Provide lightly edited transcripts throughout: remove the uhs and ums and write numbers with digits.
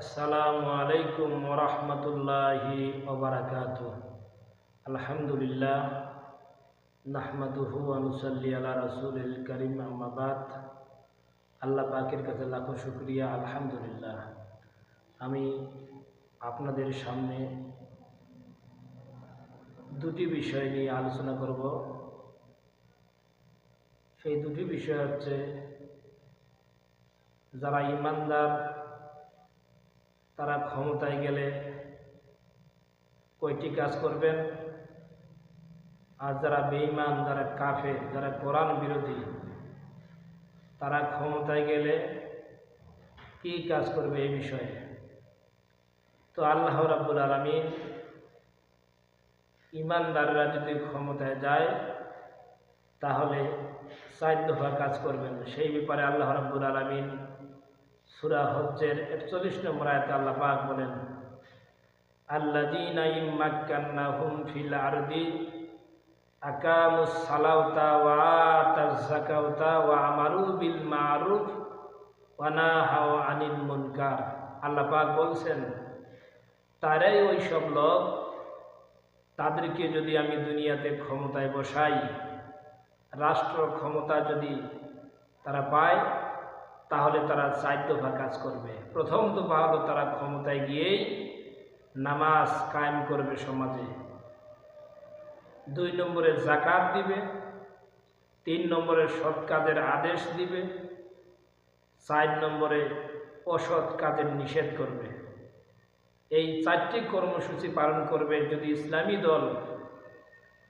আসসালামু আলাইকুম ওয়া রাহমাতুল্লাহি ওয়া বারাকাতুহু। আলহামদুলিল্লাহ নাহমাদুহু ওয়া নুসাল্লি আলা রাসূলিল কারীম, আম্মা বাদ। আল্লাহ পাকের কাছে লাখো শুকরিয়া, আলহামদুলিল্লাহ। আমি আপনাদের সামনে দুটি বিষয় নিয়ে আলোচনা করব। সেই দুটি বিষয় হচ্ছে, যারা ঈমানদার তারা ক্ষমতায় গেলে কয়টি কাজ করবেন, আর যারা বেঈমান, যারা কাফের, যারা কোরআন বিরোধী, তারা ক্ষমতায় গেলে কি কাজ করবে এই বিষয়ে। তো আল্লাহ রাব্বুল আলামিন ঈমানদাররা যদি ক্ষমতায় যায় তাহলে 4 দফা কাজ করবেন। সেই ব্যাপারে আল্লাহ রাব্বুল আলামিন সূরা হজ্জের 41 নম্বর আয়াতে আল্লাহ পাক বলেন, আল্লাযীনা ইম্মাক্কান্নাহুম ফিল আরদি আকামুস সালাতা ওয়া আতাজ যাকাতা ওয়া আমারু বিল মারুফ ওয়া নাহাউ আনিল মুনকার। আল্লাহ পাক বলছেন, তারাই ওই সব লোক, তাদেরকে যদি আমি দুনিয়াতে ক্ষমতায় বসাই, রাষ্ট্র ক্ষমতা যদি তারা পায়, তাহলে তারা 4 দফা কাজ করবে। প্রথম দফা হলো তারা ক্ষমতায় গিয়েই নামাজ কায়েম করবে সমাজে। 2 নম্বরে যাকাত দিবে, 3 নম্বরে সৎ কাজের আদেশ দিবে, 4 নম্বরে অসৎ কাজের নিষেধ করবে। এই 4টি কর্মসূচি পালন করবে যদি ইসলামী দল,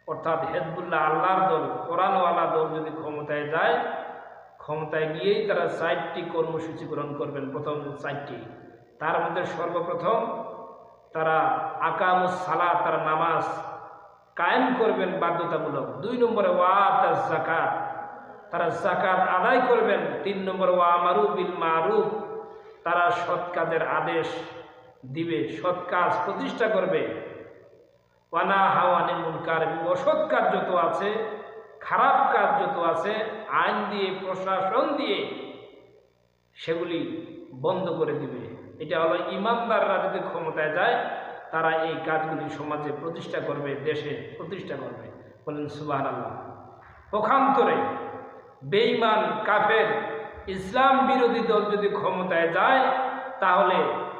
অর্থাৎ হেজবুল্লাহ, আল্লাহর দল, কোরআনওয়ালা দল যদি ক্ষমতায় যায়, ক্ষমতায় গিয়েই তারা 4টি কর্মসূচি গ্রহণ করবেন। প্রথম 4টি, তার মধ্যে সর্বপ্রথম তারা আকামুস সালাত, তারা নামাজ কায়েম করবেন বাধ্যতামূলক। 2 নম্বরে ওয়াতাজ যাকাত, তারা যাকাত আদায় করবেন। 3 নম্বরে ওয়া আমারু বিল মারুফ, তারা সৎ কাজের আদেশ দিবে, সৎ কাজ প্রতিষ্ঠা করবে। ওয়া নাহাউ আনিল মুনকার, অসৎ কাজ যত আছে, খারাপ কাজ যত আছে, আইন দিয়ে, প্রশাসন দিয়ে সেগুলি বন্ধ করে দিবে। এটা হলো ঈমানদাররা যদি ক্ষমতায় যায়, তারা এই কাজগুলি সমাজে প্রতিষ্ঠা করবে, দেশে প্রতিষ্ঠা করবে। বলেন সুবহানাল্লাহ। পক্ষান্তরে বেঈমান, কাফের, ইসলাম বিরোধী দল যদি ক্ষমতায় যায়, তাহলে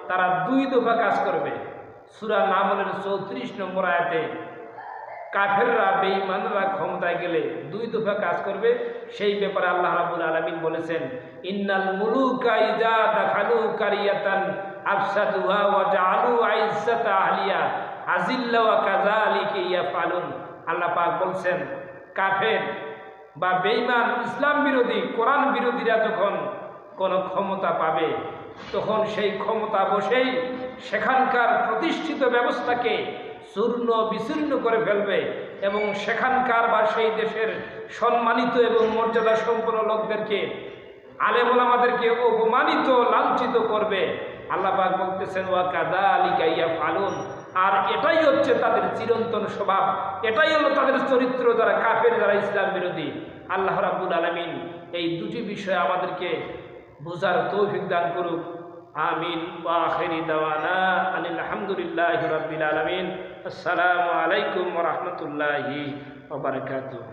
তারা 2 দফা কাজ করবে। সূরা নামলের 34 নম্বর আয়াতে কাফেররা, বেঈমানরা ক্ষমতায় গেলে 2 দফা কাজ করবে। সেই ব্যাপারে আল্লাহ রাব্বুল আলামিন বলেছেন, ইন্নাল মুলুকা ইযা দাখালু কারিয়াতান আফসাদুহা ওয়া জাআলু আইজ্জাতা আহলিয়া আযিল্লা ওয়া কাযালিকা ইয়াফআলুন। আল্লাহ পাক বলছেন, কাফের বা বেঈমান, ইসলাম বিরোধী, কোরআন বিরোধীরা যখন কোনো ক্ষমতা পাবে, তখন সেই ক্ষমতা বসেই সেখানকার প্রতিষ্ঠিত ব্যবস্থাকে চূর্ণ বিচূর্ণ করে ফেলবে এবং সেখানকার বা সেই দেশের সম্মানিত এবং মর্যাদা সম্পন্ন লোকদেরকে, আলেম ওলামাদেরকে অপমানিত, লাঞ্ছিত করবে। আল্লাহ পাক বলতেছেন, ওয়া কাযালিকা ইয়াফআলুন। আর এটাই হচ্ছে তাদের চিরন্তন স্বভাব, এটাই হলো তাদের চরিত্র, যারা কাফের, যারা ইসলাম বিরোধী। আল্লাহ রাব্বুল আলামিন এই 2টি বিষয় আমাদেরকে বুঝার তৌফিক দান করুক। আমিন। ওয়া আখিরি দাওয়ানা আনিল হামদুলিল্লাহি রাব্বিল আলামিন। আসসালামু আলাইকুম ওয়া রাহমাতুল্লাহি ওয়া বারাকাতুহু।